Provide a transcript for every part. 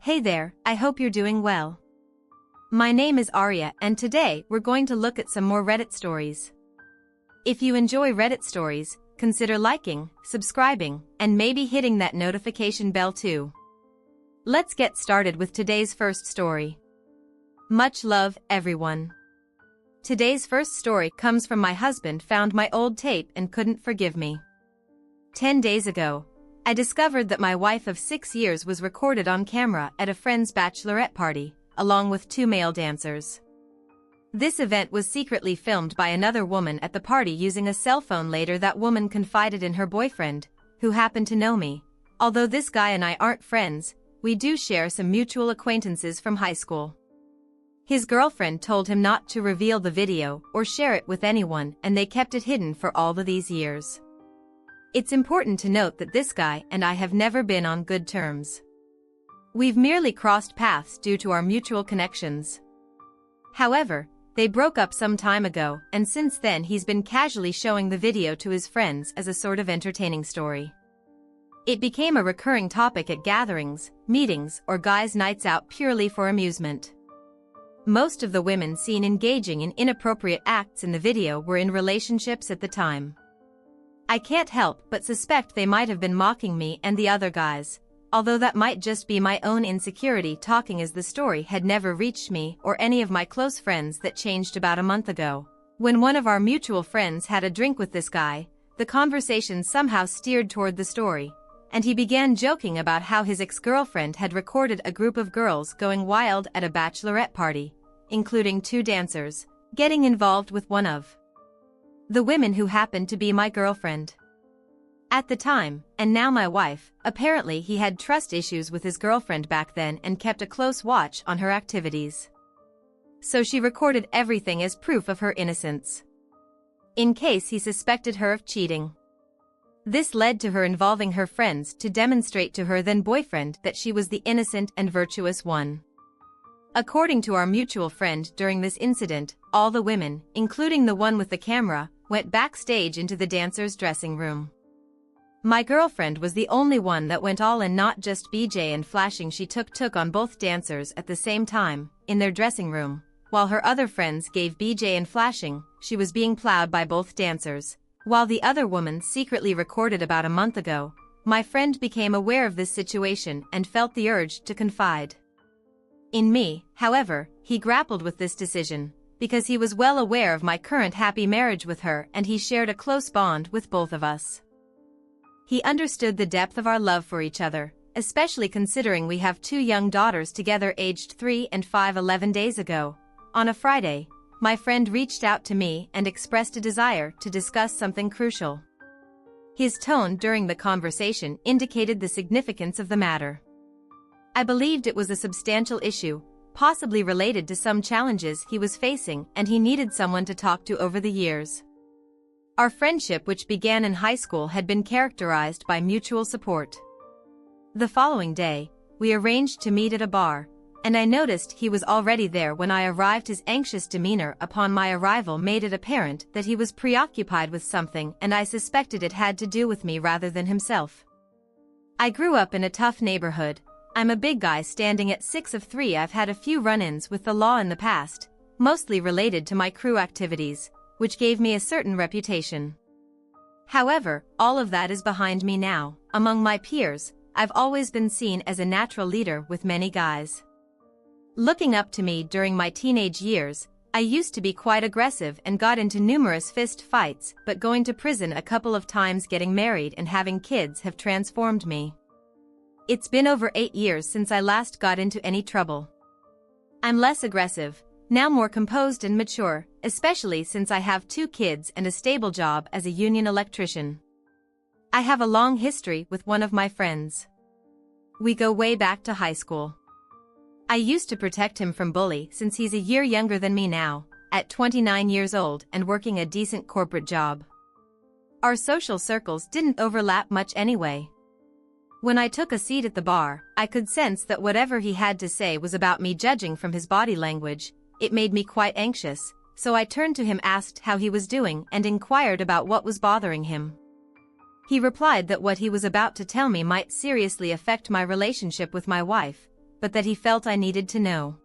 Hey there, I hope you're doing well. My name is Arya and today we're going to look at some more Reddit stories. If you enjoy Reddit stories, consider liking, subscribing, and maybe hitting that notification bell too. Let's get started with today's first story. Much love, everyone. Today's first story comes from my husband found my old tape and couldn't forgive me. 10 days ago, I discovered that my wife of 6 years was recorded on camera at a friend's bachelorette party, along with 2 male dancers. This event was secretly filmed by another woman at the party using a cell phone. Later that woman confided in her boyfriend, who happened to know me. Although this guy and I aren't friends, we do share some mutual acquaintances from high school. His girlfriend told him not to reveal the video or share it with anyone, and they kept it hidden for all of these years. It's important to note that this guy and I have never been on good terms. We've merely crossed paths due to our mutual connections. However, they broke up some time ago, and since then he's been casually showing the video to his friends as a sort of entertaining story. It became a recurring topic at gatherings, meetings, or guys' nights out purely for amusement. Most of the women seen engaging in inappropriate acts in the video were in relationships at the time. I can't help but suspect they might have been mocking me and the other guys, although that might just be my own insecurity talking, as the story had never reached me or any of my close friends. That changed about a month ago. When one of our mutual friends had a drink with this guy, the conversation somehow steered toward the story, and he began joking about how his ex-girlfriend had recorded a group of girls going wild at a bachelorette party, including 2 dancers, getting involved with one of the women who happened to be my girlfriend at the time, and now my wife. Apparently he had trust issues with his girlfriend back then and kept a close watch on her activities. So she recorded everything as proof of her innocence, in case he suspected her of cheating. This led to her involving her friends to demonstrate to her then boyfriend that she was the innocent and virtuous one. According to our mutual friend, during this incident, all the women, including the one with the camera, went backstage into the dancers' dressing room. My girlfriend was the only one that went all in, not just BJ and flashing. She took on both dancers at the same time, in their dressing room, while her other friends gave BJ and flashing. She was being plowed by both dancers, while the other woman secretly recorded. About a month ago, my friend became aware of this situation and felt the urge to confide in me. However, he grappled with this decision, because he was well aware of my current happy marriage with her and he shared a close bond with both of us. He understood the depth of our love for each other, especially considering we have 2 young daughters together aged 3 and 5. 11 days ago, on a Friday, my friend reached out to me and expressed a desire to discuss something crucial. His tone during the conversation indicated the significance of the matter. I believed it was a substantial issue, possibly related to some challenges he was facing, and he needed someone to talk to. Over the years, our friendship, which began in high school, had been characterized by mutual support. The following day, we arranged to meet at a bar, and I noticed he was already there when I arrived. His anxious demeanor upon my arrival made it apparent that he was preoccupied with something, and I suspected it had to do with me rather than himself. I grew up in a tough neighborhood. I'm a big guy standing at 6'3". I've had a few run-ins with the law in the past, mostly related to my crew activities, which gave me a certain reputation. However, all of that is behind me now. Among my peers, I've always been seen as a natural leader, with many guys looking up to me. During my teenage years, I used to be quite aggressive and got into numerous fist fights, but going to prison a couple of times, getting married and having kids have transformed me. It's been over 8 years since I last got into any trouble. I'm less aggressive, now more composed and mature, especially since I have 2 kids and a stable job as a union electrician. I have a long history with one of my friends. We go way back to high school. I used to protect him from bully since he's a year younger than me now, at 29 years old and working a decent corporate job. Our social circles didn't overlap much anyway. When I took a seat at the bar, I could sense that whatever he had to say was about me. Judging from his body language, it made me quite anxious, so I turned to him, asked how he was doing, and inquired about what was bothering him. He replied that what he was about to tell me might seriously affect my relationship with my wife, but that he felt I needed to know.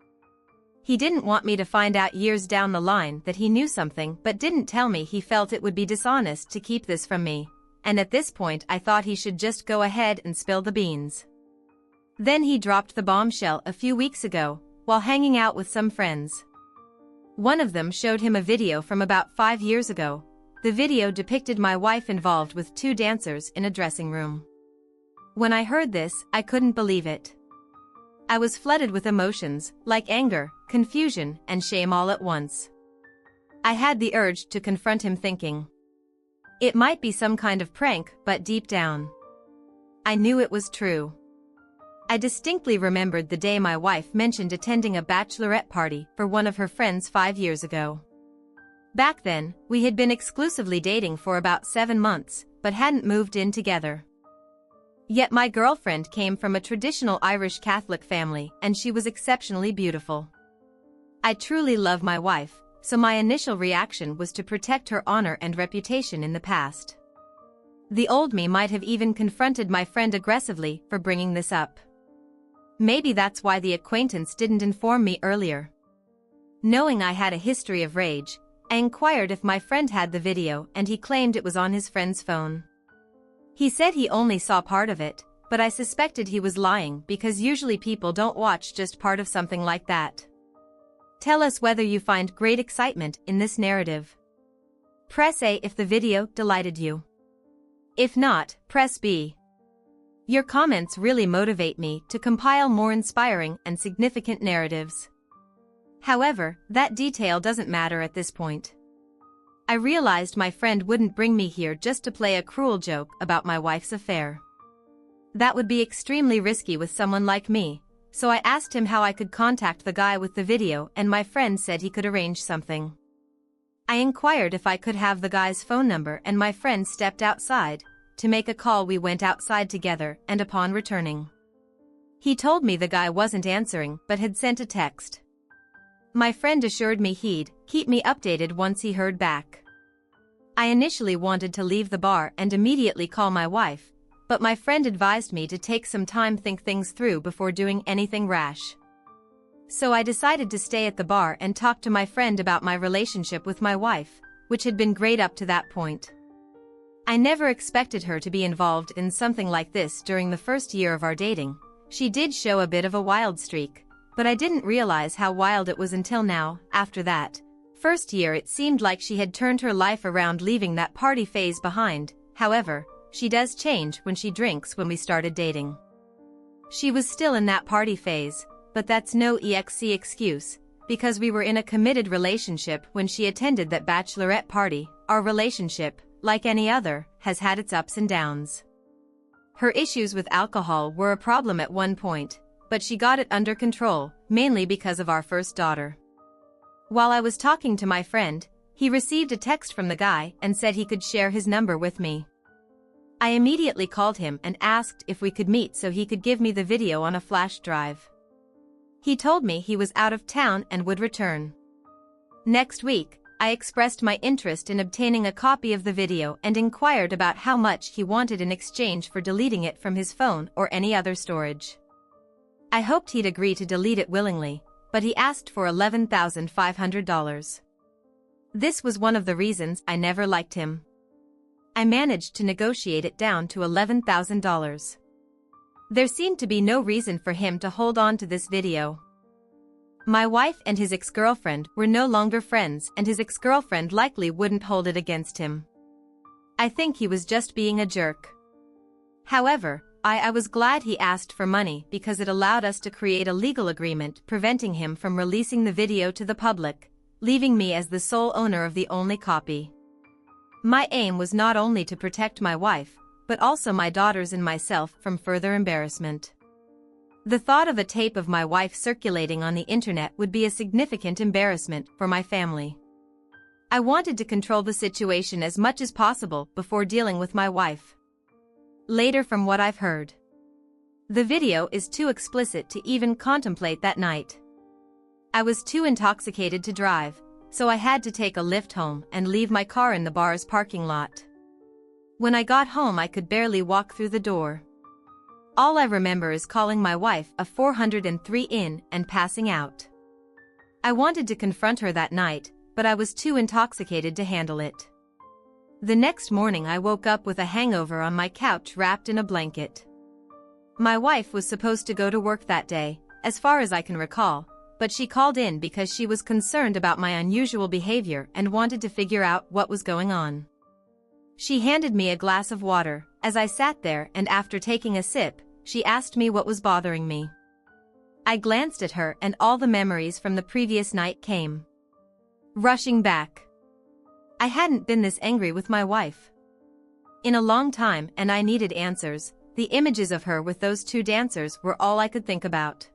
He didn't want me to find out years down the line that he knew something but didn't tell me. He felt it would be dishonest to keep this from me, and at this point I thought he should just go ahead and spill the beans. Then he dropped the bombshell a few weeks ago, while hanging out with some friends. One of them showed him a video from about 5 years ago. The video depicted my wife involved with 2 dancers in a dressing room. When I heard this, I couldn't believe it. I was flooded with emotions, like anger, confusion, and shame all at once. I had the urge to confront him, thinking it might be some kind of prank, but deep down, I knew it was true. I distinctly remembered the day my wife mentioned attending a bachelorette party for one of her friends 5 years ago. Back then, we had been exclusively dating for about 7 months, but hadn't moved in together. Yet my girlfriend came from a traditional Irish Catholic family, and she was exceptionally beautiful. I truly love my wife, so my initial reaction was to protect her honor and reputation in the past. The old me might have even confronted my friend aggressively for bringing this up. Maybe that's why the acquaintance didn't inform me earlier. Knowing I had a history of rage, I inquired if my friend had the video, and he claimed it was on his friend's phone. He said he only saw part of it, but I suspected he was lying because usually people don't watch just part of something like that. Tell us whether you find great excitement in this narrative. Press A if the video delighted you. If not, press B. Your comments really motivate me to compile more inspiring and significant narratives. However, that detail doesn't matter at this point. I realized my friend wouldn't bring me here just to play a cruel joke about my wife's affair. That would be extremely risky with someone like me, so I asked him how I could contact the guy with the video, and my friend said he could arrange something. I inquired if I could have the guy's phone number, and my friend stepped outside to make a call. We went outside together, and upon returning, he told me the guy wasn't answering but had sent a text. My friend assured me he'd keep me updated once he heard back. I initially wanted to leave the bar and immediately call my wife, but my friend advised me to take some time, think things through before doing anything rash. So I decided to stay at the bar and talk to my friend about my relationship with my wife, which had been great up to that point. I never expected her to be involved in something like this during the first year of our dating. She did show a bit of a wild streak, but I didn't realize how wild it was until now. After that first year, it seemed like she had turned her life around, leaving that party phase behind. However, she does change when she drinks. When we started dating, she was still in that party phase, but that's no excuse, because we were in a committed relationship when she attended that bachelorette party. Our relationship, like any other, has had its ups and downs. Her issues with alcohol were a problem at one point, but she got it under control, mainly because of our first daughter. While I was talking to my friend, he received a text from the guy and said he could share his number with me. I immediately called him and asked if we could meet so he could give me the video on a flash drive. He told me he was out of town and would return next week. I expressed my interest in obtaining a copy of the video and inquired about how much he wanted in exchange for deleting it from his phone or any other storage. I hoped he'd agree to delete it willingly, but he asked for $11,500. This was one of the reasons I never liked him. I managed to negotiate it down to $11,000. There seemed to be no reason for him to hold on to this video. My wife and his ex-girlfriend were no longer friends, and his ex-girlfriend likely wouldn't hold it against him. I think he was just being a jerk. However, I was glad he asked for money because it allowed us to create a legal agreement preventing him from releasing the video to the public, leaving me as the sole owner of the only copy. My aim was not only to protect my wife, but also my daughters and myself from further embarrassment. The thought of a tape of my wife circulating on the internet would be a significant embarrassment for my family. I wanted to control the situation as much as possible before dealing with my wife. Later, from what I've heard, the video is too explicit to even contemplate that night. I was too intoxicated to drive, so I had to take a lift home and leave my car in the bar's parking lot. When I got home, I could barely walk through the door. All I remember is calling my wife a 403 in and passing out. I wanted to confront her that night, but I was too intoxicated to handle it. The next morning I woke up with a hangover on my couch wrapped in a blanket. My wife was supposed to go to work that day, as far as I can recall, but she called in because she was concerned about my unusual behavior and wanted to figure out what was going on. She handed me a glass of water, as I sat there, and after taking a sip, she asked me what was bothering me. I glanced at her and all the memories from the previous night came rushing back. I hadn't been this angry with my wife in a long time, and I needed answers. The images of her with those two dancers were all I could think about.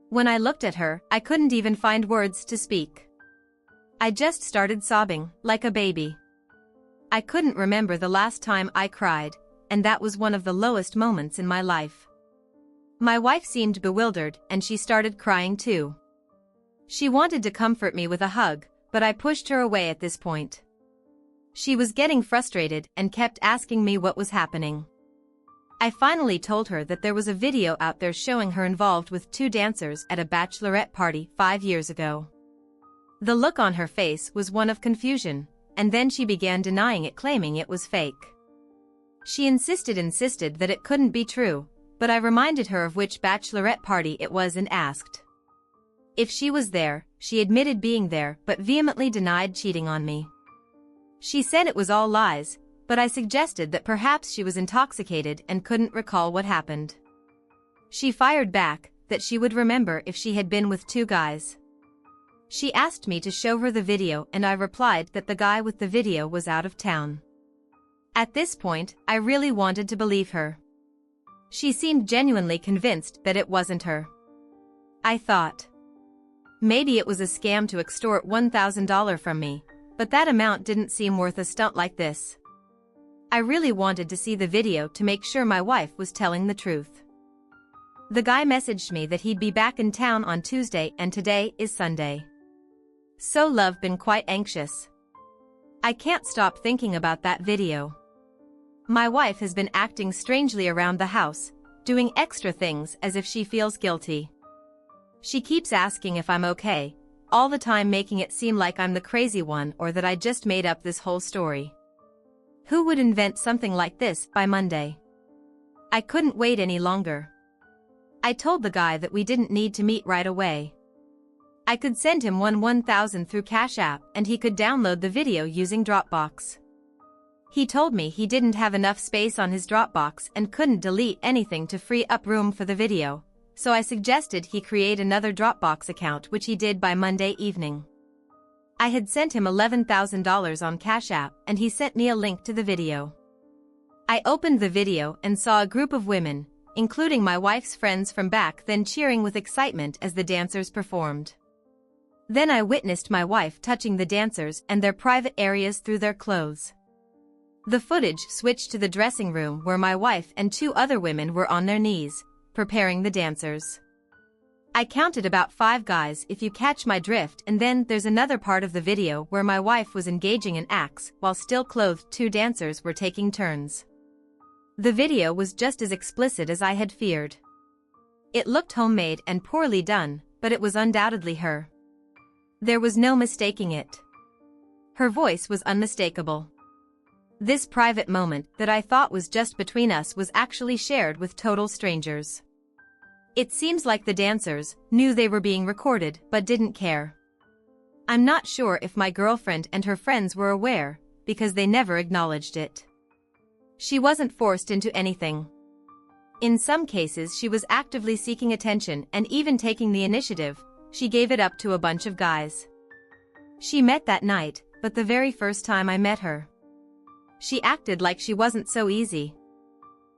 When I looked at her, I couldn't even find words to speak. I just started sobbing, like a baby. I couldn't remember the last time I cried, and that was one of the lowest moments in my life. My wife seemed bewildered, and she started crying too. She wanted to comfort me with a hug, but I pushed her away at this point. She was getting frustrated and kept asking me what was happening. I finally told her that there was a video out there showing her involved with two dancers at a bachelorette party 5 years ago. The look on her face was one of confusion, and then she began denying it, claiming it was fake. She insisted that it couldn't be true, but I reminded her of which bachelorette party it was and asked if she was there. She admitted being there but vehemently denied cheating on me. She said it was all lies, but I suggested that perhaps she was intoxicated and couldn't recall what happened. She fired back that she would remember if she had been with two guys. She asked me to show her the video, and I replied that the guy with the video was out of town. At this point, I really wanted to believe her. She seemed genuinely convinced that it wasn't her. I thought maybe it was a scam to extort $1,000 from me, but that amount didn't seem worth a stunt like this. I really wanted to see the video to make sure my wife was telling the truth. The guy messaged me that he'd be back in town on Tuesday, and today is Sunday. So Love been quite anxious. I can't stop thinking about that video. My wife has been acting strangely around the house, doing extra things as if she feels guilty. She keeps asking if I'm okay, all the time making it seem like I'm the crazy one or that I just made up this whole story. Who would invent something like this by Monday? I couldn't wait any longer. I told the guy that we didn't need to meet right away. I could send him $1,000 through Cash App and he could download the video using Dropbox. He told me he didn't have enough space on his Dropbox and couldn't delete anything to free up room for the video, so I suggested he create another Dropbox account, which he did by Monday evening. I had sent him $11,000 on Cash App and he sent me a link to the video. I opened the video and saw a group of women, including my wife's friends from back then, cheering with excitement as the dancers performed. Then I witnessed my wife touching the dancers and their private areas through their clothes. The footage switched to the dressing room where my wife and two other women were on their knees, preparing the dancers. I counted about 5 guys, if you catch my drift, and then there's another part of the video where my wife was engaging in acts while still clothed. 2 dancers were taking turns. The video was just as explicit as I had feared. It looked homemade and poorly done, but it was undoubtedly her. There was no mistaking it. Her voice was unmistakable. This private moment that I thought was just between us was actually shared with total strangers. It seems like the dancers knew they were being recorded but didn't care. I'm not sure if my girlfriend and her friends were aware, because they never acknowledged it. She wasn't forced into anything. In some cases she was actively seeking attention and even taking the initiative. She gave it up to a bunch of guys she met that night, but the very first time I met her, she acted like she wasn't so easy.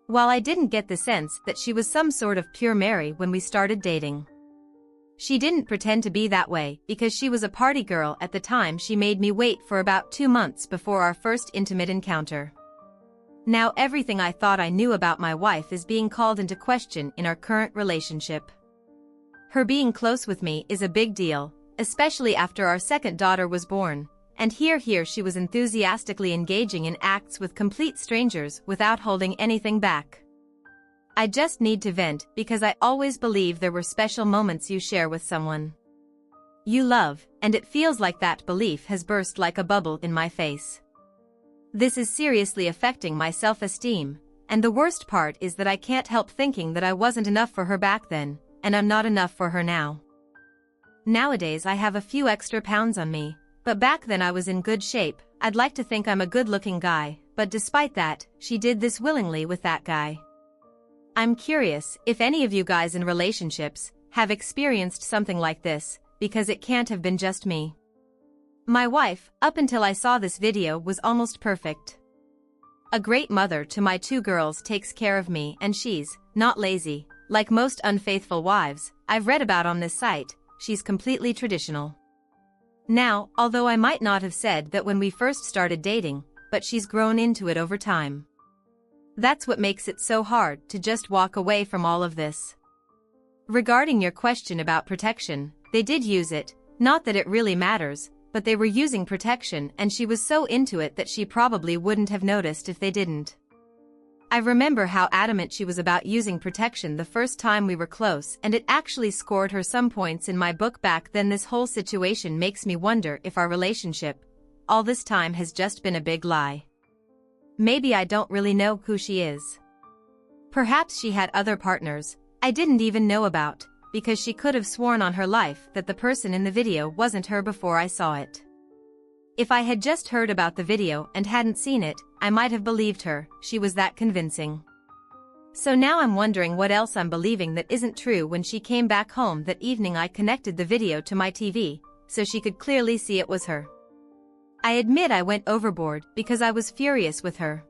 While I didn't get the sense that she was some sort of pure Mary when we started dating, she didn't pretend to be that way because she was a party girl at the time. She made me wait for about 2 months before our first intimate encounter. Now everything I thought I knew about my wife is being called into question in our current relationship. Her being close with me is a big deal, especially after our second daughter was born, and here she was enthusiastically engaging in acts with complete strangers without holding anything back. I just need to vent because I always believe there were special moments you share with someone you love, and it feels like that belief has burst like a bubble in my face. This is seriously affecting my self-esteem, and the worst part is that I can't help thinking that I wasn't enough for her back then, and I'm not enough for her now. Nowadays I have a few extra pounds on me, but back then I was in good shape. I'd like to think I'm a good-looking guy, but despite that, she did this willingly with that guy. I'm curious if any of you guys in relationships have experienced something like this, because it can't have been just me. My wife, up until I saw this video, was almost perfect. A great mother to my 2 girls, takes care of me, and she's not lazy. Like most unfaithful wives I've read about on this site, she's completely traditional. Now, although I might not have said that when we first started dating, but she's grown into it over time. That's what makes it so hard to just walk away from all of this. Regarding your question about protection, they did use it, not that it really matters, but they were using protection and she was so into it that she probably wouldn't have noticed if they didn't. I remember how adamant she was about using protection the first time we were close, and it actually scored her some points in my book back then. This whole situation makes me wonder if our relationship, all this time, has just been a big lie. Maybe I don't really know who she is. Perhaps she had other partners I didn't even know about, because she could have sworn on her life that the person in the video wasn't her before I saw it. If I had just heard about the video and hadn't seen it, I might have believed her. She was that convincing. So now I'm wondering what else I'm believing that isn't true. When she came back home that evening, I connected the video to my TV, so she could clearly see it was her. I admit I went overboard because I was furious with her.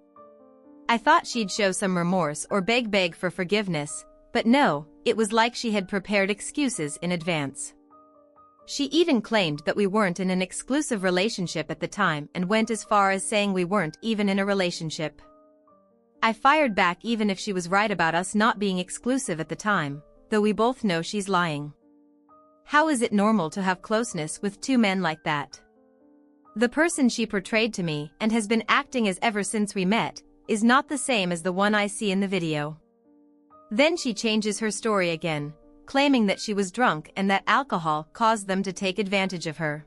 I thought she'd show some remorse or beg for forgiveness, but no, it was like she had prepared excuses in advance. She even claimed that we weren't in an exclusive relationship at the time and went as far as saying we weren't even in a relationship. I fired back even if she was right about us not being exclusive at the time, though we both know she's lying. How is it normal to have closeness with 2 men like that? The person she portrayed to me and has been acting as ever since we met is not the same as the one I see in the video. Then she changes her story again, claiming that she was drunk and that alcohol caused them to take advantage of her.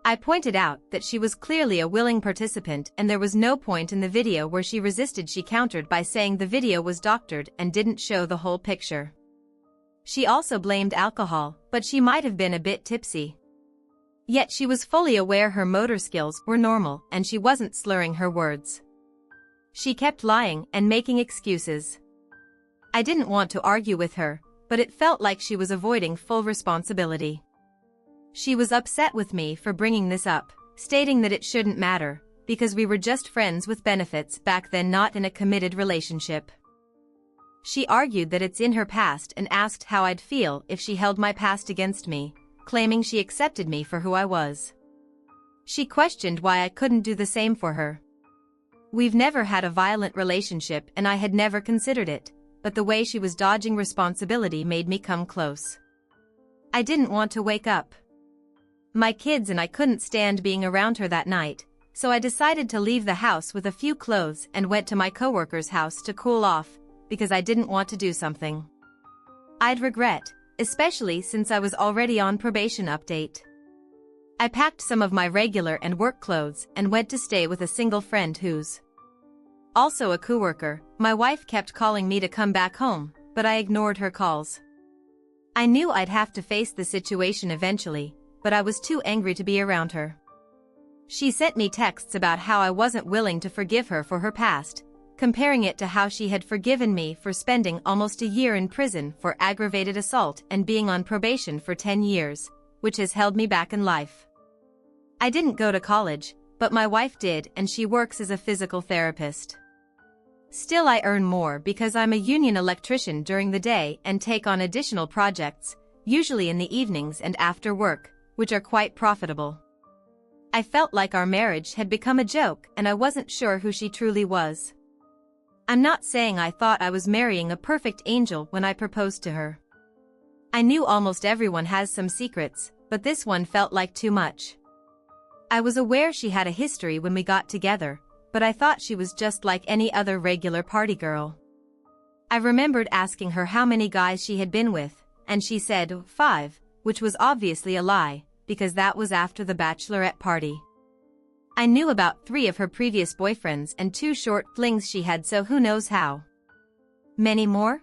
I pointed out that she was clearly a willing participant and there was no point in the video where she resisted. She countered by saying the video was doctored and didn't show the whole picture. She also blamed alcohol, but she might have been a bit tipsy. Yet she was fully aware her motor skills were normal and she wasn't slurring her words. She kept lying and making excuses. I didn't want to argue with her, but it felt like she was avoiding full responsibility. She was upset with me for bringing this up, stating that it shouldn't matter, because we were just friends with benefits back then, not in a committed relationship. She argued that it's in her past and asked how I'd feel if she held my past against me, claiming she accepted me for who I was. She questioned why I couldn't do the same for her. We've never had a violent relationship and I had never considered it, but the way she was dodging responsibility made me come close. I didn't want to wake up. My kids and I couldn't stand being around her that night, so I decided to leave the house with a few clothes and went to my coworker's house to cool off, because I didn't want to do something I'd regret, especially since I was already on probation. Update. I packed some of my regular and work clothes and went to stay with a single friend who's also a coworker. My wife kept calling me to come back home, but I ignored her calls. I knew I'd have to face the situation eventually, but I was too angry to be around her. She sent me texts about how I wasn't willing to forgive her for her past, comparing it to how she had forgiven me for spending almost a year in prison for aggravated assault and being on probation for 10 years, which has held me back in life. I didn't go to college, but my wife did, and she works as a physical therapist. Still, I earn more because I'm a union electrician during the day and take on additional projects, usually in the evenings and after work, which are quite profitable. I felt like our marriage had become a joke and I wasn't sure who she truly was. I'm not saying I thought I was marrying a perfect angel when I proposed to her. I knew almost everyone has some secrets, but this one felt like too much. I was aware she had a history when we got together, but I thought she was just like any other regular party girl. I remembered asking her how many guys she had been with, and she said 5, which was obviously a lie, because that was after the bachelorette party. I knew about 3 of her previous boyfriends and 2 short flings she had, so who knows how many more?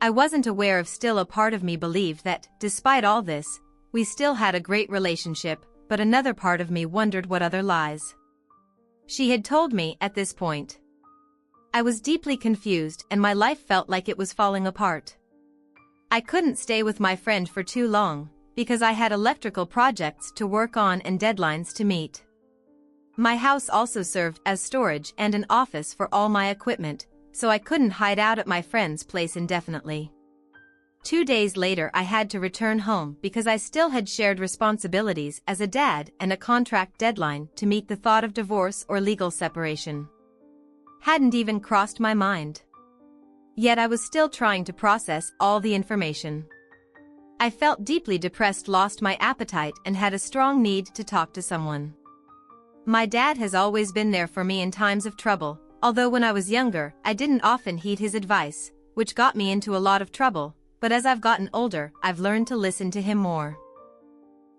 I wasn't aware of. Still, a part of me believed that, despite all this, we still had a great relationship, but another part of me wondered what other lies she had told me at this point. I was deeply confused and my life felt like it was falling apart. I couldn't stay with my friend for too long, because I had electrical projects to work on and deadlines to meet. My house also served as storage and an office for all my equipment, so I couldn't hide out at my friend's place indefinitely. 2 days later I had to return home because I still had shared responsibilities as a dad and a contract deadline to meet. The thought of divorce or legal separation hadn't even crossed my mind. Yet I was still trying to process all the information. I felt deeply depressed, lost my appetite, and had a strong need to talk to someone. My dad has always been there for me in times of trouble, although when I was younger, I didn't often heed his advice, which got me into a lot of trouble, but as I've gotten older, I've learned to listen to him more.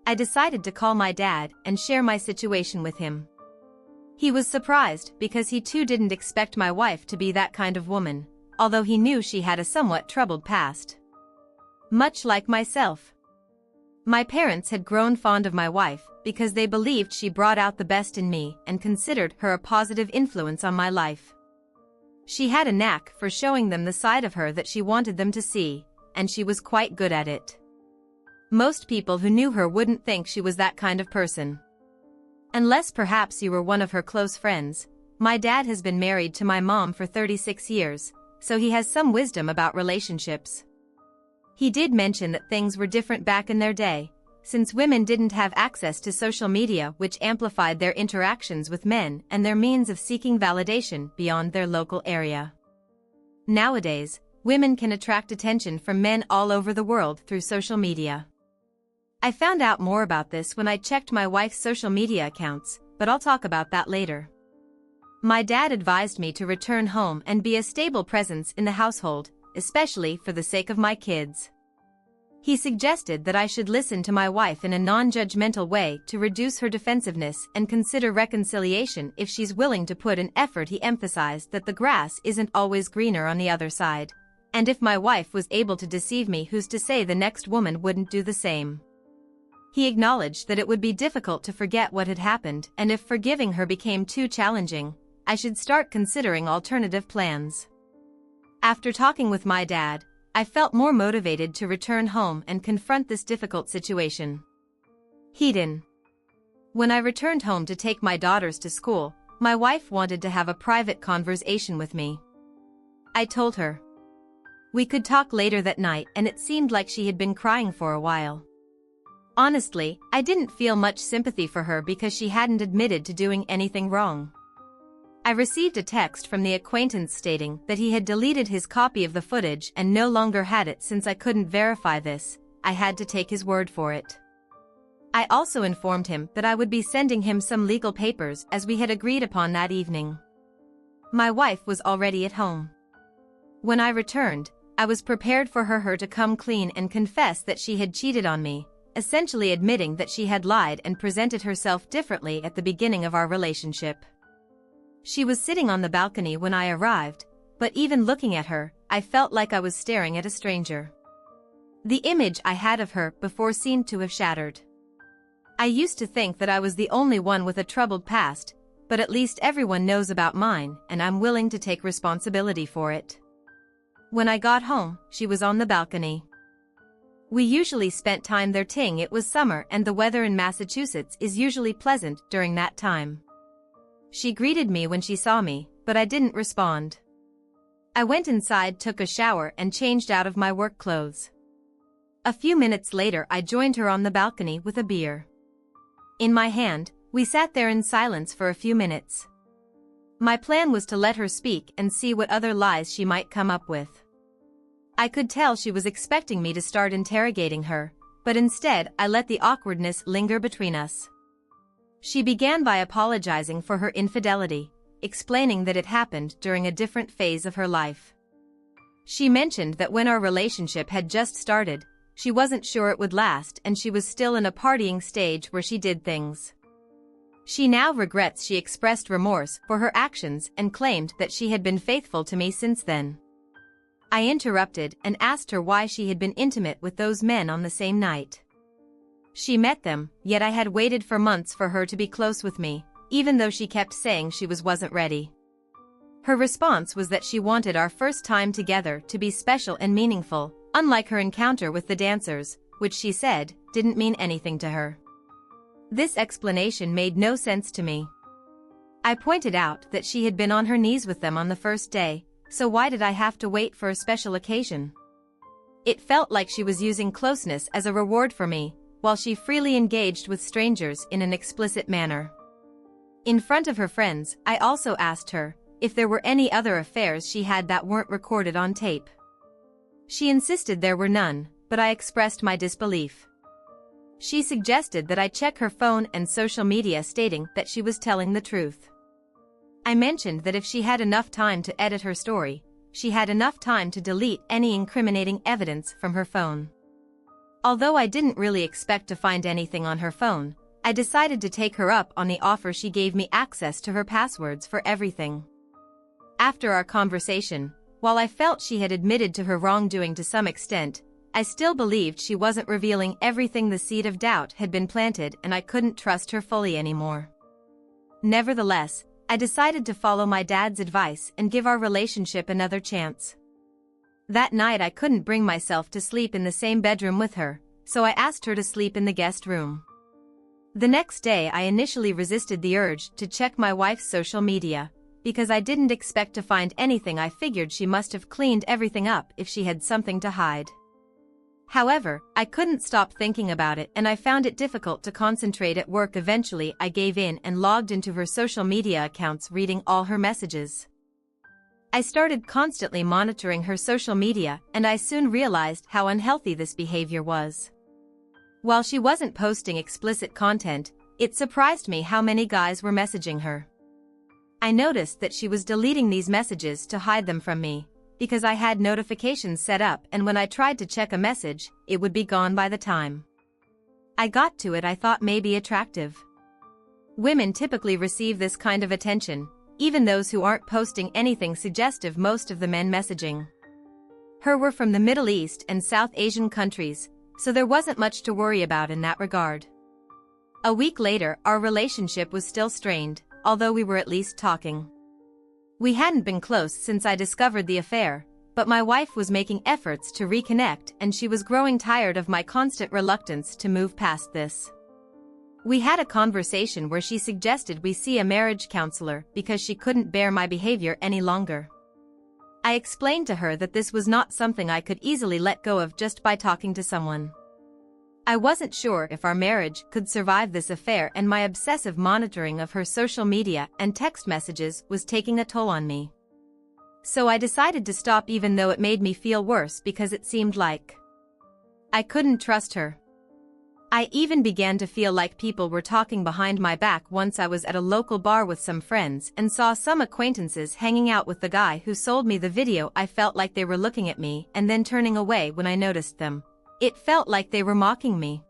I decided to call my dad and share my situation with him. He was surprised because he too didn't expect my wife to be that kind of woman, although he knew she had a somewhat troubled past. Much like myself. My parents had grown fond of my wife because they believed she brought out the best in me and considered her a positive influence on my life. She had a knack for showing them the side of her that she wanted them to see, and she was quite good at it. Most people who knew her wouldn't think she was that kind of person. Unless perhaps you were one of her close friends. My dad has been married to my mom for 36 years, so he has some wisdom about relationships. He did mention that things were different back in their day, since women didn't have access to social media, which amplified their interactions with men and their means of seeking validation beyond their local area. Nowadays, women can attract attention from men all over the world through social media. I found out more about this when I checked my wife's social media accounts, but I'll talk about that later. My dad advised me to return home and be a stable presence in the household, especially for the sake of my kids. He suggested that I should listen to my wife in a non-judgmental way to reduce her defensiveness and consider reconciliation if she's willing to put in effort. He emphasized that the grass isn't always greener on the other side, and if my wife was able to deceive me, who's to say the next woman wouldn't do the same? He acknowledged that it would be difficult to forget what had happened, and if forgiving her became too challenging, I should start considering alternative plans. After talking with my dad, I felt more motivated to return home and confront this difficult situation. Hedon. When I returned home to take my daughters to school, my wife wanted to have a private conversation with me. I told her we could talk later that night, and it seemed like she had been crying for a while. Honestly, I didn't feel much sympathy for her because she hadn't admitted to doing anything wrong. I received a text from the acquaintance stating that he had deleted his copy of the footage and no longer had it. Since I couldn't verify this, I had to take his word for it. I also informed him that I would be sending him some legal papers as we had agreed upon that evening. My wife was already at home. When I returned, I was prepared for her to come clean and confess that she had cheated on me, essentially admitting that she had lied and presented herself differently at the beginning of our relationship. She was sitting on the balcony when I arrived, but even looking at her, I felt like I was staring at a stranger. The image I had of her before seemed to have shattered. I used to think that I was the only one with a troubled past, but at least everyone knows about mine, and I'm willing to take responsibility for it. When I got home, she was on the balcony. We usually spent time there. It was summer and the weather in Massachusetts is usually pleasant during that time. She greeted me when she saw me, but I didn't respond. I went inside, took a shower, and changed out of my work clothes. A few minutes later I joined her on the balcony with a beer in my hand. We sat there in silence for a few minutes. My plan was to let her speak and see what other lies she might come up with. I could tell she was expecting me to start interrogating her, but instead I let the awkwardness linger between us. She began by apologizing for her infidelity, explaining that it happened during a different phase of her life. She mentioned that when our relationship had just started, she wasn't sure it would last and she was still in a partying stage where she did things. She now regrets she expressed remorse for her actions and claimed that she had been faithful to me since then. I interrupted and asked her why she had been intimate with those men on the same night. She met them, yet I had waited for months for her to be close with me, even though she kept saying she wasn't ready. Her response was that she wanted our first time together to be special and meaningful, unlike her encounter with the dancers, which she said didn't mean anything to her. This explanation made no sense to me. I pointed out that she had been on her knees with them on the first day, so why did I have to wait for a special occasion? It felt like she was using closeness as a reward for me, while she freely engaged with strangers in an explicit manner. In front of her friends, I also asked her if there were any other affairs she had that weren't recorded on tape. She insisted there were none, but I expressed my disbelief. She suggested that I check her phone and social media, stating that she was telling the truth. I mentioned that if she had enough time to edit her story, she had enough time to delete any incriminating evidence from her phone. Although I didn't really expect to find anything on her phone, I decided to take her up on the offer. She gave me access to her passwords for everything. After our conversation, while I felt she had admitted to her wrongdoing to some extent, I still believed she wasn't revealing everything. The seed of doubt had been planted and I couldn't trust her fully anymore. Nevertheless, I decided to follow my dad's advice and give our relationship another chance. That night I couldn't bring myself to sleep in the same bedroom with her, so I asked her to sleep in the guest room. The next day I initially resisted the urge to check my wife's social media, because I didn't expect to find anything. I figured she must have cleaned everything up if she had something to hide. However, I couldn't stop thinking about it and I found it difficult to concentrate at work. Eventually I gave in and logged into her social media accounts, reading all her messages. I started constantly monitoring her social media and I soon realized how unhealthy this behavior was. While she wasn't posting explicit content, it surprised me how many guys were messaging her. I noticed that she was deleting these messages to hide them from me, because I had notifications set up and when I tried to check a message, it would be gone by the time I got to it. I thought maybe attractive. Women typically receive this kind of attention, even those who aren't posting anything suggestive. Most of the men messaging her were from the Middle East and South Asian countries, so there wasn't much to worry about in that regard. A week later, our relationship was still strained, although we were at least talking. We hadn't been close since I discovered the affair, but my wife was making efforts to reconnect and she was growing tired of my constant reluctance to move past this. We had a conversation where she suggested we see a marriage counselor because she couldn't bear my behavior any longer. I explained to her that this was not something I could easily let go of just by talking to someone. I wasn't sure if our marriage could survive this affair and my obsessive monitoring of her social media and text messages was taking a toll on me. So I decided to stop, even though it made me feel worse because it seemed like I couldn't trust her. I even began to feel like people were talking behind my back. Once I was at a local bar with some friends and saw some acquaintances hanging out with the guy who sold me the video. I felt like they were looking at me and then turning away when I noticed them. It felt like they were mocking me.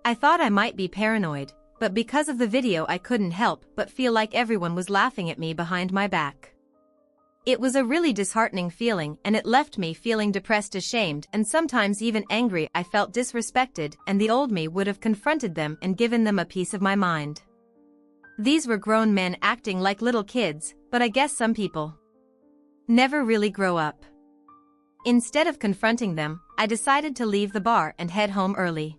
I thought I might be paranoid, but because of the video I couldn't help but feel like everyone was laughing at me behind my back. It was a really disheartening feeling and it left me feeling depressed, ashamed, and sometimes even angry. I felt disrespected and the old me would have confronted them and given them a piece of my mind. These were grown men acting like little kids, but I guess some people never really grow up. Instead of confronting them, I decided to leave the bar and head home early.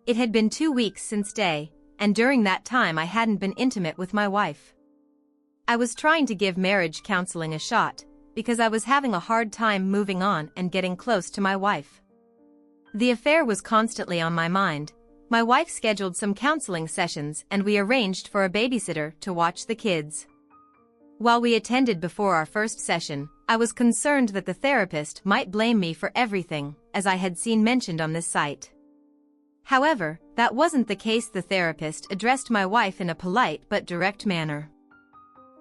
It had been 2 weeks since day, and during that time I hadn't been intimate with my wife. I was trying to give marriage counseling a shot, because I was having a hard time moving on and getting close to my wife. The affair was constantly on my mind. My wife scheduled some counseling sessions and we arranged for a babysitter to watch the kids. While we attended before our first session, I was concerned that the therapist might blame me for everything, as I had seen mentioned on this site. However, that wasn't the case. The therapist addressed my wife in a polite but direct manner.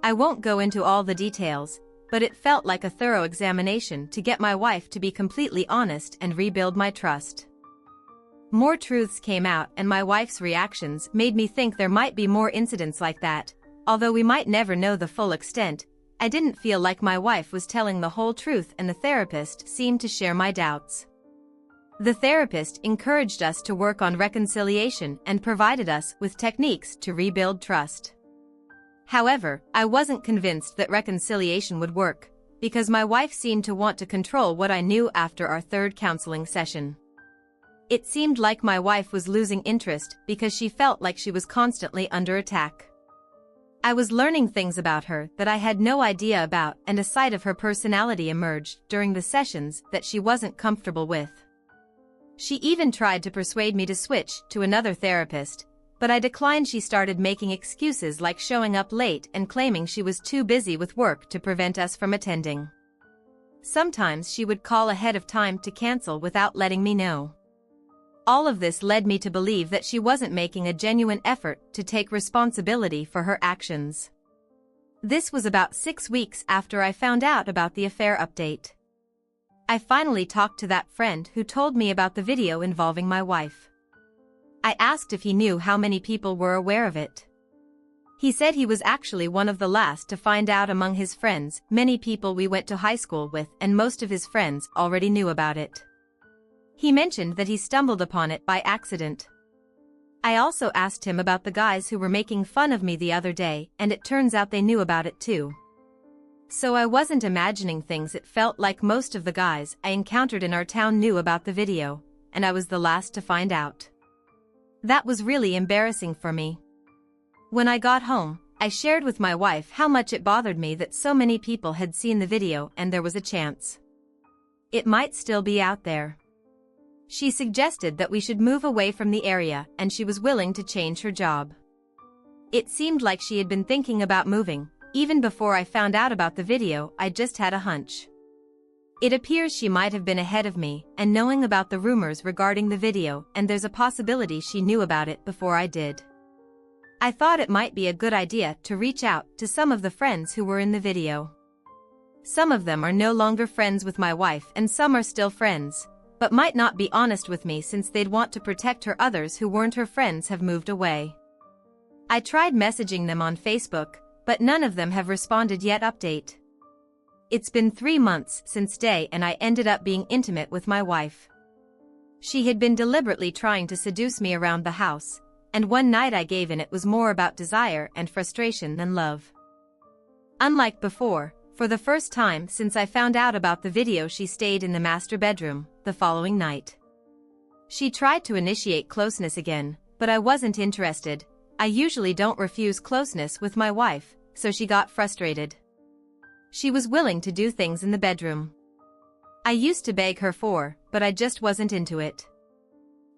I won't go into all the details, but it felt like a thorough examination to get my wife to be completely honest and rebuild my trust. More truths came out, and my wife's reactions made me think there might be more incidents like that. Although we might never know the full extent, I didn't feel like my wife was telling the whole truth, and the therapist seemed to share my doubts. The therapist encouraged us to work on reconciliation and provided us with techniques to rebuild trust. However, I wasn't convinced that reconciliation would work, because my wife seemed to want to control what I knew after our third counseling session. It seemed like my wife was losing interest because she felt like she was constantly under attack. I was learning things about her that I had no idea about, and a side of her personality emerged during the sessions that she wasn't comfortable with. She even tried to persuade me to switch to another therapist, but I declined. She started making excuses like showing up late and claiming she was too busy with work to prevent us from attending. Sometimes she would call ahead of time to cancel without letting me know. All of this led me to believe that she wasn't making a genuine effort to take responsibility for her actions. This was about 6 weeks after I found out about the affair update. I finally talked to that friend who told me about the video involving my wife. I asked if he knew how many people were aware of it. He said he was actually one of the last to find out among his friends, many people we went to high school with, and most of his friends already knew about it. He mentioned that he stumbled upon it by accident. I also asked him about the guys who were making fun of me the other day, and it turns out they knew about it too. So I wasn't imagining things. It felt like most of the guys I encountered in our town knew about the video, and I was the last to find out. That was really embarrassing for me. When I got home, I shared with my wife how much it bothered me that so many people had seen the video and there was a chance it might still be out there. She suggested that we should move away from the area, and she was willing to change her job. It seemed like she had been thinking about moving. Even before I found out about the video, I just had a hunch. It appears she might have been ahead of me and knowing about the rumors regarding the video, and there's a possibility she knew about it before I did. I thought it might be a good idea to reach out to some of the friends who were in the video. Some of them are no longer friends with my wife, and some are still friends, but might not be honest with me since they'd want to protect her. Others who weren't her friends have moved away. I tried messaging them on Facebook, but none of them have responded yet. Update. It's been 3 months since day, and I ended up being intimate with my wife. She had been deliberately trying to seduce me around the house, and one night I gave in. It was more about desire and frustration than love. Unlike before, for the first time since I found out about the video, she stayed in the master bedroom the following night. She tried to initiate closeness again, but I wasn't interested. I usually don't refuse closeness with my wife, so she got frustrated. She was willing to do things in the bedroom I used to beg her for, but I just wasn't into it.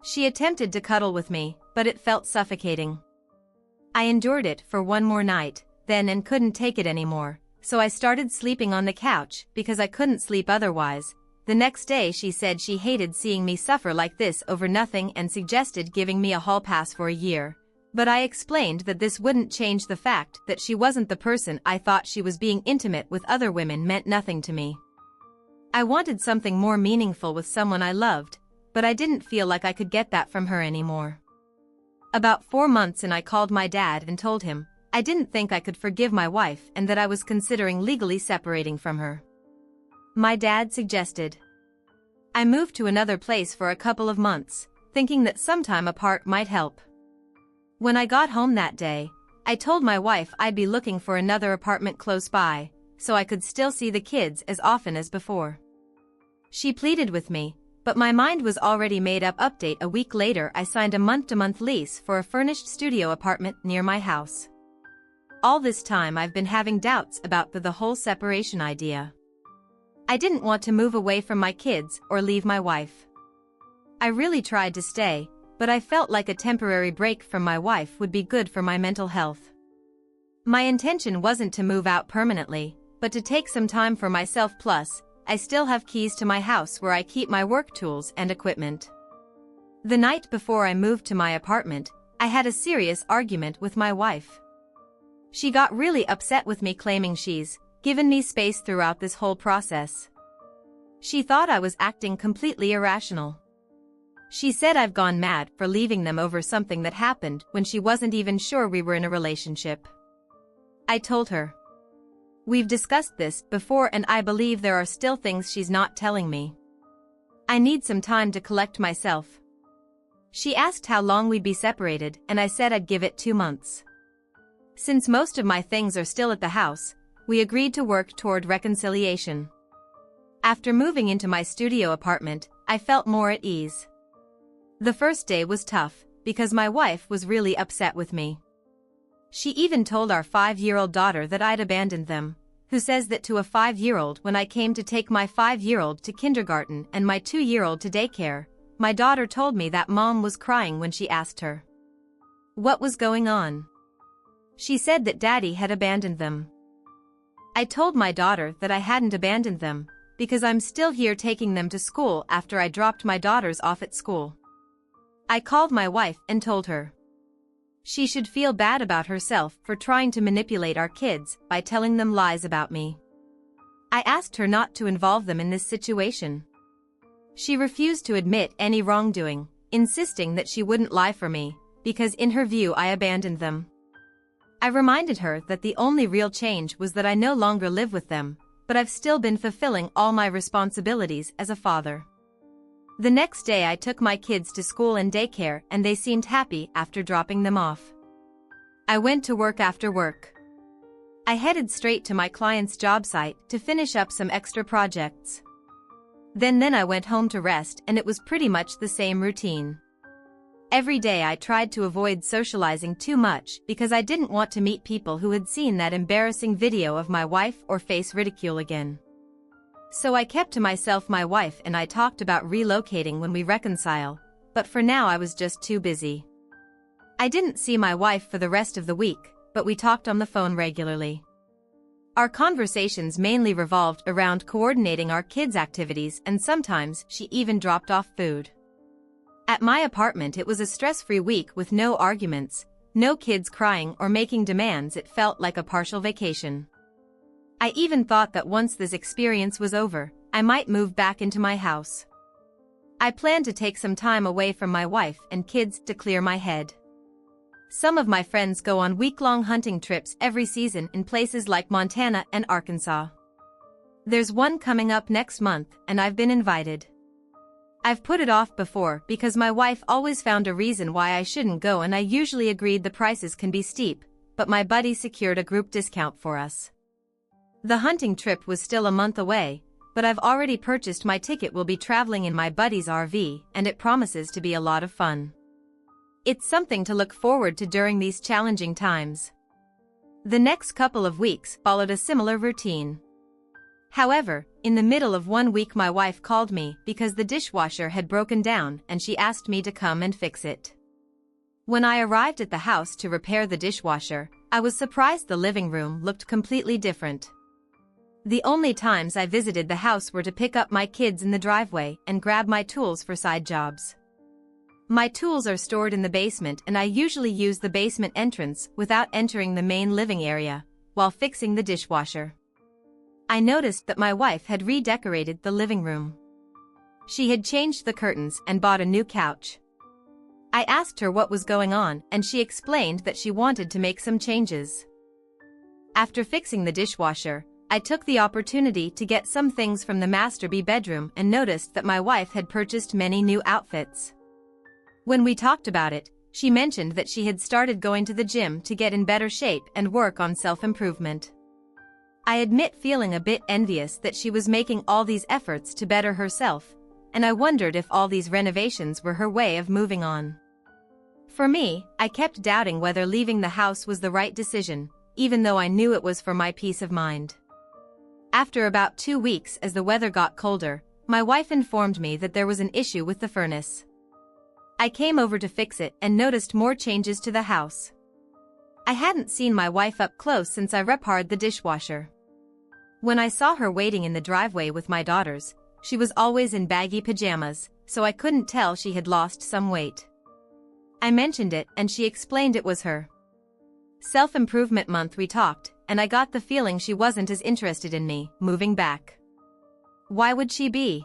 She attempted to cuddle with me, but it felt suffocating. I endured it for one more night, then, and couldn't take it anymore. So I started sleeping on the couch because I couldn't sleep otherwise. The next day she said she hated seeing me suffer like this over nothing and suggested giving me a hall pass for a year. But I explained that this wouldn't change the fact that she wasn't the person I thought she was. Being intimate with other women meant nothing to me. I wanted something more meaningful with someone I loved, but I didn't feel like I could get that from her anymore. About 4 months in, I called my dad and told him I didn't think I could forgive my wife and that I was considering legally separating from her. My dad suggested I move to another place for a couple of months, thinking that some time apart might help. When I got home that day, I told my wife I'd be looking for another apartment close by, so I could still see the kids as often as before. She pleaded with me, but my mind was already made up. Update. A week later, I signed a month-to-month lease for a furnished studio apartment near my house. All this time I've been having doubts about the whole separation idea. I didn't want to move away from my kids or leave my wife. I really tried to stay, but I felt like a temporary break from my wife would be good for my mental health. My intention wasn't to move out permanently, but to take some time for myself. Plus, I still have keys to my house where I keep my work tools and equipment. The night before I moved to my apartment, I had a serious argument with my wife. She got really upset with me, claiming she's given me space throughout this whole process. She thought I was acting completely irrational. She said I've gone mad for leaving them over something that happened when she wasn't even sure we were in a relationship. I told her, "We've discussed this before and I believe there are still things she's not telling me. I need some time to collect myself." She asked how long we'd be separated and I said I'd give it 2 months. Since most of my things are still at the house, we agreed to work toward reconciliation. After moving into my studio apartment, I felt more at ease. The first day was tough, because my wife was really upset with me. She even told our 5-year-old daughter that I'd abandoned them, who says that to a 5-year-old when I came to take my 5-year-old to kindergarten and my 2-year-old to daycare, my daughter told me that mom was crying when she asked her what was going on. She said that daddy had abandoned them. I told my daughter that I hadn't abandoned them, because I'm still here taking them to school after I dropped my daughters off at school. I called my wife and told her she should feel bad about herself for trying to manipulate our kids by telling them lies about me. I asked her not to involve them in this situation. She refused to admit any wrongdoing, insisting that she wouldn't lie for me, because in her view I abandoned them. I reminded her that the only real change was that I no longer live with them, but I've still been fulfilling all my responsibilities as a father. The next day I took my kids to school and daycare and they seemed happy after dropping them off. I went to work after work. I headed straight to my client's job site to finish up some extra projects. Then I went home to rest and it was pretty much the same routine. Every day I tried to avoid socializing too much because I didn't want to meet people who had seen that embarrassing video of my wife or face ridicule again. So I kept to myself. My wife and I talked about relocating when we reconcile, but for now I was just too busy. I didn't see my wife for the rest of the week, but we talked on the phone regularly. Our conversations mainly revolved around coordinating our kids' activities and sometimes she even dropped off food. At my apartment it was a stress-free week with no arguments, no kids crying or making demands. It felt like a partial vacation. I even thought that once this experience was over, I might move back into my house. I planned to take some time away from my wife and kids to clear my head. Some of my friends go on week-long hunting trips every season in places like Montana and Arkansas. There's one coming up next month and I've been invited. I've put it off before because my wife always found a reason why I shouldn't go and I usually agreed the prices can be steep, but my buddy secured a group discount for us. The hunting trip was still a month away, but I've already purchased my ticket. We'll be traveling in my buddy's RV and it promises to be a lot of fun. It's something to look forward to during these challenging times. The next couple of weeks followed a similar routine. However, in the middle of one week my wife called me because the dishwasher had broken down and she asked me to come and fix it. When I arrived at the house to repair the dishwasher, I was surprised the living room looked completely different. The only times I visited the house were to pick up my kids in the driveway and grab my tools for side jobs. My tools are stored in the basement and I usually use the basement entrance without entering the main living area, while fixing the dishwasher. I noticed that my wife had redecorated the living room. She had changed the curtains and bought a new couch. I asked her what was going on and she explained that she wanted to make some changes. After fixing the dishwasher, I took the opportunity to get some things from the master bedroom and noticed that my wife had purchased many new outfits. When we talked about it, she mentioned that she had started going to the gym to get in better shape and work on self-improvement. I admit feeling a bit envious that she was making all these efforts to better herself, and I wondered if all these renovations were her way of moving on. For me, I kept doubting whether leaving the house was the right decision, even though I knew it was for my peace of mind. After about 2 weeks, as the weather got colder, my wife informed me that there was an issue with the furnace. I came over to fix it and noticed more changes to the house. I hadn't seen my wife up close since I repaired the dishwasher. When I saw her waiting in the driveway with my daughters, she was always in baggy pajamas, so I couldn't tell she had lost some weight. I mentioned it and she explained it was her self-improvement month. We talked, and I got the feeling she wasn't as interested in me, moving back. Why would she be?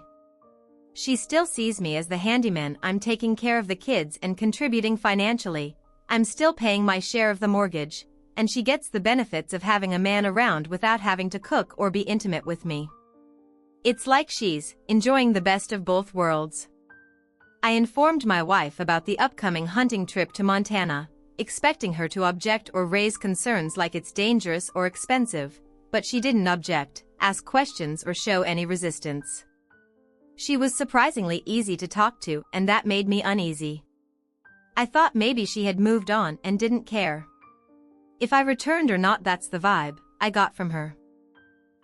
She still sees me as the handyman. I'm taking care of the kids and contributing financially. I'm still paying my share of the mortgage, and she gets the benefits of having a man around without having to cook or be intimate with me. It's like she's enjoying the best of both worlds. I informed my wife about the upcoming hunting trip to Montana, expecting her to object or raise concerns like it's dangerous or expensive, but she didn't object, ask questions or show any resistance. She was surprisingly easy to talk to, and that made me uneasy. I thought maybe she had moved on and didn't care. If I returned or not, that's the vibe I got from her.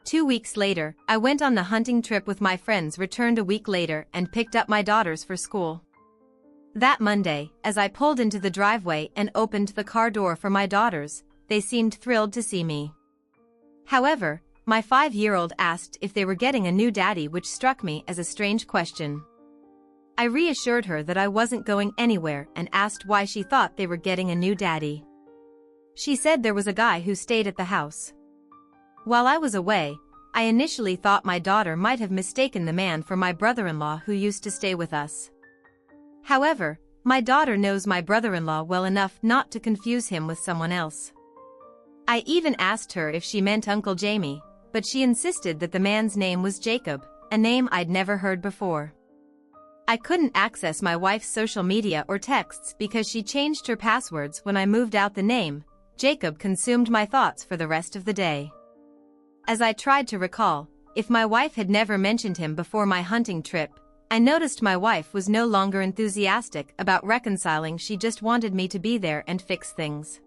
2 weeks later, I went on the hunting trip with my friends, returned a week later, and picked up my daughters for school. That Monday, as I pulled into the driveway and opened the car door for my daughters, they seemed thrilled to see me. However, my 5-year-old asked if they were getting a new daddy, which struck me as a strange question. I reassured her that I wasn't going anywhere and asked why she thought they were getting a new daddy. She said there was a guy who stayed at the house. While I was away, I initially thought my daughter might have mistaken the man for my brother-in-law who used to stay with us. However, my daughter knows my brother-in-law well enough not to confuse him with someone else. I even asked her if she meant Uncle Jamie, but she insisted that the man's name was Jacob, a name I'd never heard before. I couldn't access my wife's social media or texts because she changed her passwords when I moved out. The name, Jacob, consumed my thoughts for the rest of the day. As I tried to recall if my wife had never mentioned him before my hunting trip, I noticed my wife was no longer enthusiastic about reconciling. She just wanted me to be there and fix things.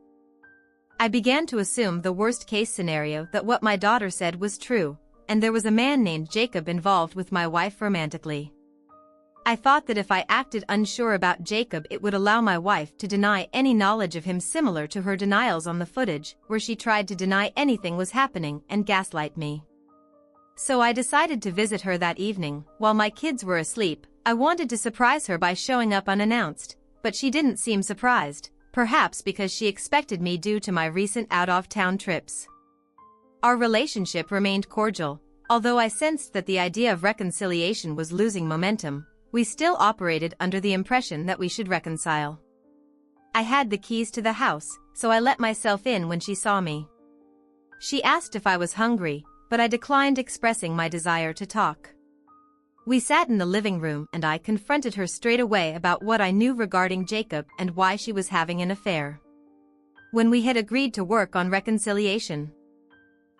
I began to assume the worst-case scenario, that what my daughter said was true, and there was a man named Jacob involved with my wife romantically. I thought that if I acted unsure about Jacob, it would allow my wife to deny any knowledge of him, similar to her denials on the footage, where she tried to deny anything was happening and gaslight me. So I decided to visit her that evening. While my kids were asleep, I wanted to surprise her by showing up unannounced, but she didn't seem surprised, perhaps because she expected me due to my recent out-of-town trips. Our relationship remained cordial, although I sensed that the idea of reconciliation was losing momentum. We still operated under the impression that we should reconcile. I had the keys to the house, so I let myself in when she saw me. She asked if I was hungry, but I declined, expressing my desire to talk. We sat in the living room and I confronted her straight away about what I knew regarding Jacob and why she was having an affair. When we had agreed to work on reconciliation,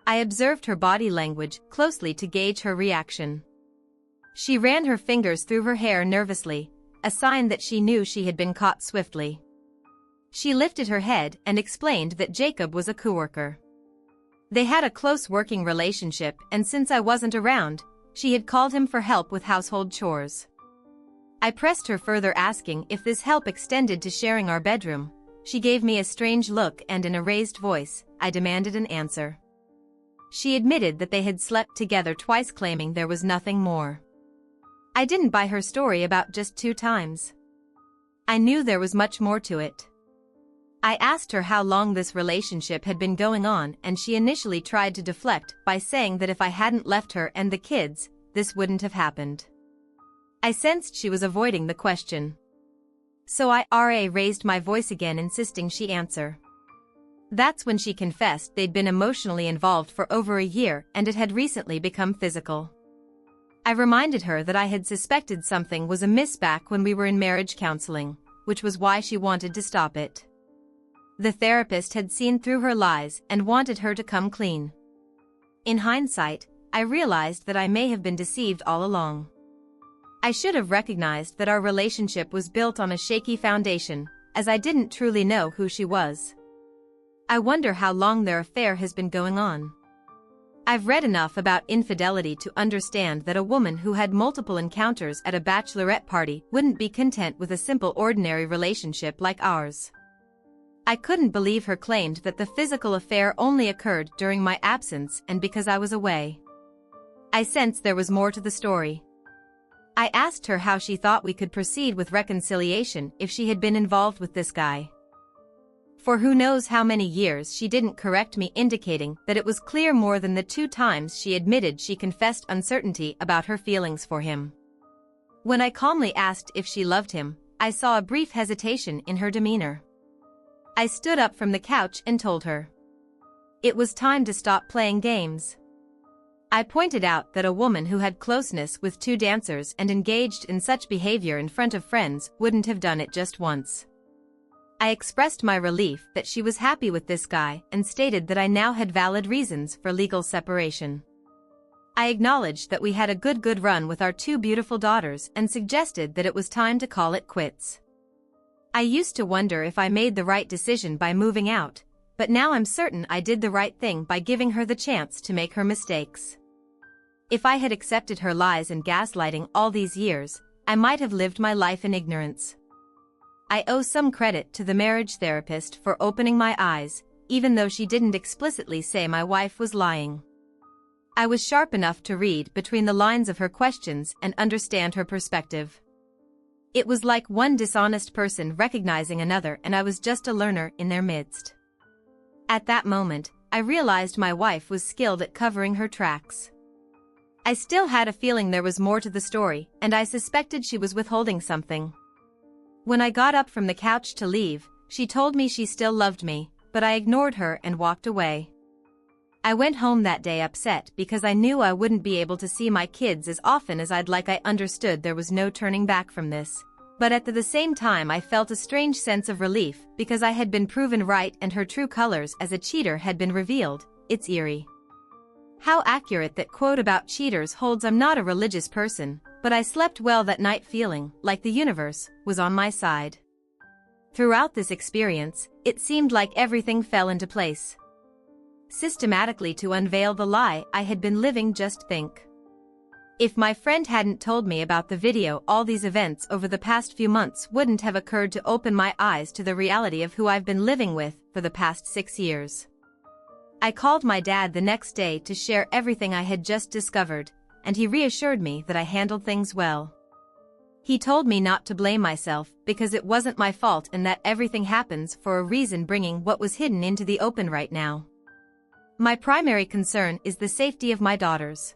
I observed her body language closely to gauge her reaction. She ran her fingers through her hair nervously, a sign that she knew she had been caught swiftly. She lifted her head and explained that Jacob was a coworker. They had a close working relationship, and since I wasn't around, she had called him for help with household chores. I pressed her further, asking if this help extended to sharing our bedroom. She gave me a strange look and in a raised voice, I demanded an answer. She admitted that they had slept together twice, claiming there was nothing more. I didn't buy her story about just 2 times. I knew there was much more to it. I asked her how long this relationship had been going on, and she initially tried to deflect by saying that if I hadn't left her and the kids, this wouldn't have happened. I sensed she was avoiding the question. So I raised my voice again, insisting she answer. That's when she confessed they'd been emotionally involved for over a year and it had recently become physical. I reminded her that I had suspected something was amiss back when we were in marriage counseling, which was why she wanted to stop it. The therapist had seen through her lies and wanted her to come clean. In hindsight, I realized that I may have been deceived all along. I should have recognized that our relationship was built on a shaky foundation, as I didn't truly know who she was. I wonder how long their affair has been going on. I've read enough about infidelity to understand that a woman who had multiple encounters at a bachelorette party wouldn't be content with a simple, ordinary relationship like ours. I couldn't believe her claimed that the physical affair only occurred during my absence and because I was away. I sensed there was more to the story. I asked her how she thought we could proceed with reconciliation if she had been involved with this guy. For who knows how many years she didn't correct me, indicating that it was clear more than the 2 times she admitted she confessed uncertainty about her feelings for him. When I calmly asked if she loved him, I saw a brief hesitation in her demeanor. I stood up from the couch and told her it was time to stop playing games. I pointed out that a woman who had closeness with 2 dancers and engaged in such behavior in front of friends wouldn't have done it just once. I expressed my relief that she was happy with this guy and stated that I now had valid reasons for legal separation. I acknowledged that we had a good run with our 2 beautiful daughters and suggested that it was time to call it quits. I used to wonder if I made the right decision by moving out, but now I'm certain I did the right thing by giving her the chance to make her mistakes. If I had accepted her lies and gaslighting all these years, I might have lived my life in ignorance. I owe some credit to the marriage therapist for opening my eyes, even though she didn't explicitly say my wife was lying. I was sharp enough to read between the lines of her questions and understand her perspective. It was like one dishonest person recognizing another, and I was just a learner in their midst. At that moment, I realized my wife was skilled at covering her tracks. I still had a feeling there was more to the story, and I suspected she was withholding something. When I got up from the couch to leave, she told me she still loved me, but I ignored her and walked away. I went home that day upset because I knew I wouldn't be able to see my kids as often as I'd like. I understood there was no turning back from this, but at the same time I felt a strange sense of relief because I had been proven right and her true colors as a cheater had been revealed. It's eerie how accurate that quote about cheaters holds. I'm not a religious person, but I slept well that night feeling like the universe was on my side. Throughout this experience, it seemed like everything fell into place systematically to unveil the lie I had been living. Just think. If my friend hadn't told me about the video, all these events over the past few months wouldn't have occurred to open my eyes to the reality of who I've been living with for the past 6 years. I called my dad the next day to share everything I had just discovered, and he reassured me that I handled things well. He told me not to blame myself because it wasn't my fault and that everything happens for a reason, bringing what was hidden into the open right now. My primary concern is the safety of my daughters.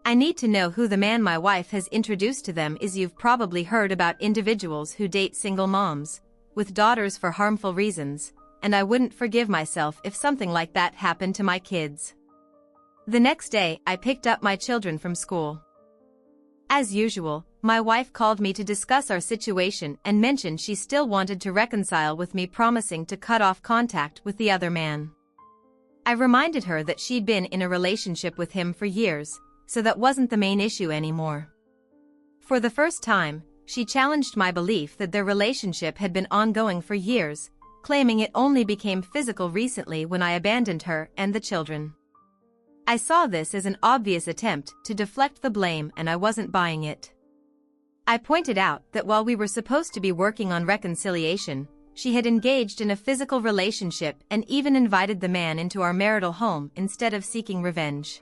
I need to know who the man my wife has introduced to them is. You've probably heard about individuals who date single moms with daughters for harmful reasons, and I wouldn't forgive myself if something like that happened to my kids. The next day, I picked up my children from school. As usual, my wife called me to discuss our situation and mentioned she still wanted to reconcile with me, promising to cut off contact with the other man. I reminded her that she'd been in a relationship with him for years, so that wasn't the main issue anymore. For the first time, she challenged my belief that their relationship had been ongoing for years, claiming it only became physical recently when I abandoned her and the children. I saw this as an obvious attempt to deflect the blame, and I wasn't buying it. I pointed out that while we were supposed to be working on reconciliation, she had engaged in a physical relationship and even invited the man into our marital home instead of seeking revenge.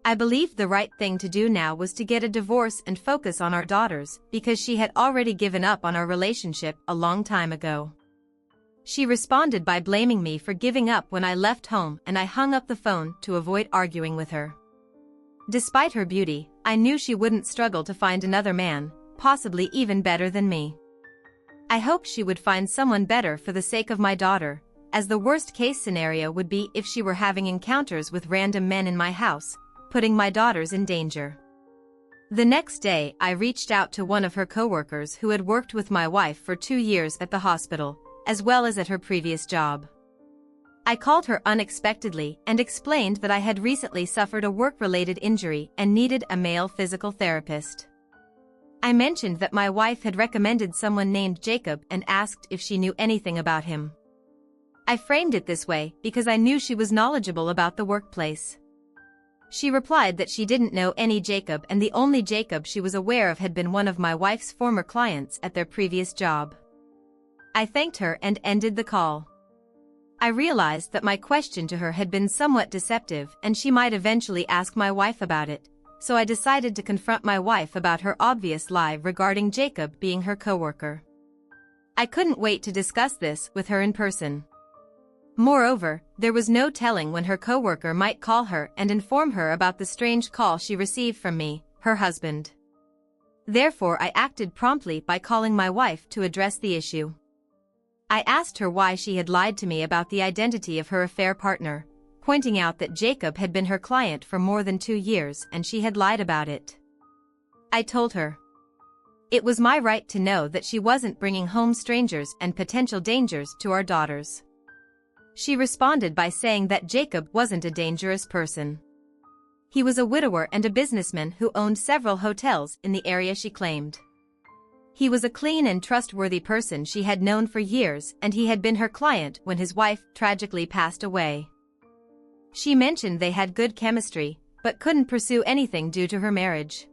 I believed the right thing to do now was to get a divorce and focus on our daughters because she had already given up on our relationship a long time ago. She responded by blaming me for giving up when I left home, and I hung up the phone to avoid arguing with her. Despite her beauty, I knew she wouldn't struggle to find another man, possibly even better than me. I hoped she would find someone better for the sake of my daughter, as the worst-case scenario would be if she were having encounters with random men in my house, putting my daughters in danger. The next day, I reached out to one of her coworkers who had worked with my wife for 2 years at the hospital, as well as at her previous job. I called her unexpectedly and explained that I had recently suffered a work-related injury and needed a male physical therapist. I mentioned that my wife had recommended someone named Jacob and asked if she knew anything about him. I framed it this way because I knew she was knowledgeable about the workplace. She replied that she didn't know any Jacob, and the only Jacob she was aware of had been one of my wife's former clients at their previous job. I thanked her and ended the call. I realized that my question to her had been somewhat deceptive and she might eventually ask my wife about it, so I decided to confront my wife about her obvious lie regarding Jacob being her coworker. I couldn't wait to discuss this with her in person. Moreover, there was no telling when her coworker might call her and inform her about the strange call she received from me, her husband. Therefore, I acted promptly by calling my wife to address the issue. I asked her why she had lied to me about the identity of her affair partner, pointing out that Jacob had been her client for more than 2 years and she had lied about it. I told her it was my right to know that she wasn't bringing home strangers and potential dangers to our daughters. She responded by saying that Jacob wasn't a dangerous person. He was a widower and a businessman who owned several hotels in the area she claimed. He was a clean and trustworthy person she had known for years, and he had been her client when his wife tragically passed away. She mentioned they had good chemistry, but couldn't pursue anything due to her marriage.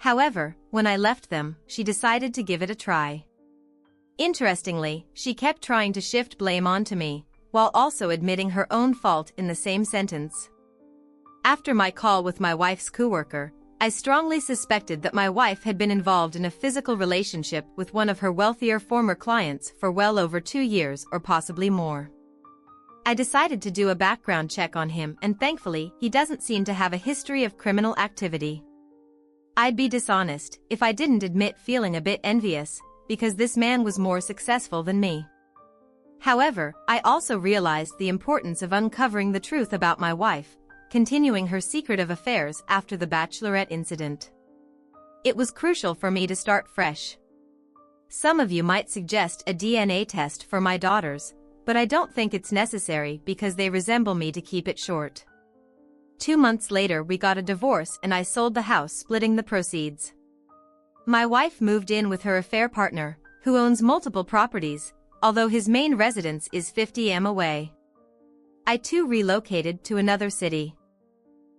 However, when I left them, she decided to give it a try. Interestingly, she kept trying to shift blame onto me, while also admitting her own fault in the same sentence. After my call with my wife's coworker, I strongly suspected that my wife had been involved in a physical relationship with one of her wealthier former clients for well over 2 years or possibly more. I decided to do a background check on him, and thankfully, he doesn't seem to have a history of criminal activity. I'd be dishonest if I didn't admit feeling a bit envious, because this man was more successful than me. However, I also realized the importance of uncovering the truth about my wife, continuing her secretive affairs after the Bachelorette incident. It was crucial for me to start fresh. Some of you might suggest a DNA test for my daughters, but I don't think it's necessary because they resemble me to keep it short. 2 months later we got a divorce and I sold the house, splitting the proceeds. My wife moved in with her affair partner, who owns multiple properties, although his main residence is 50 m away. I too relocated to another city.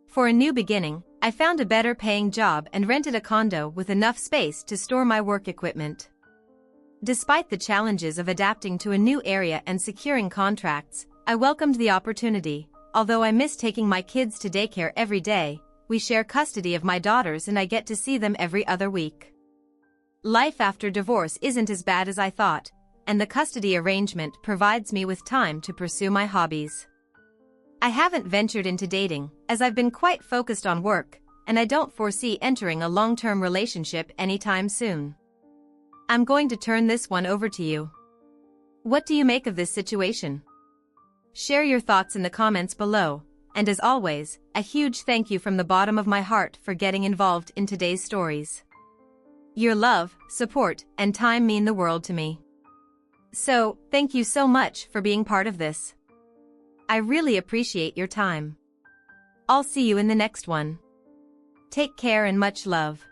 For a new beginning, I found a better paying job and rented a condo with enough space to store my work equipment. Despite the challenges of adapting to a new area and securing contracts, I welcomed the opportunity. Although I miss taking my kids to daycare every day, we share custody of my daughters and I get to see them every other week. Life after divorce isn't as bad as I thought, and the custody arrangement provides me with time to pursue my hobbies. I haven't ventured into dating, as I've been quite focused on work, and I don't foresee entering a long-term relationship anytime soon. I'm going to turn this one over to you. What do you make of this situation? Share your thoughts in the comments below, and as always, a huge thank you from the bottom of my heart for getting involved in today's stories. Your love, support, and time mean the world to me. So, thank you so much for being part of this. I really appreciate your time. I'll see you in the next one. Take care and much love.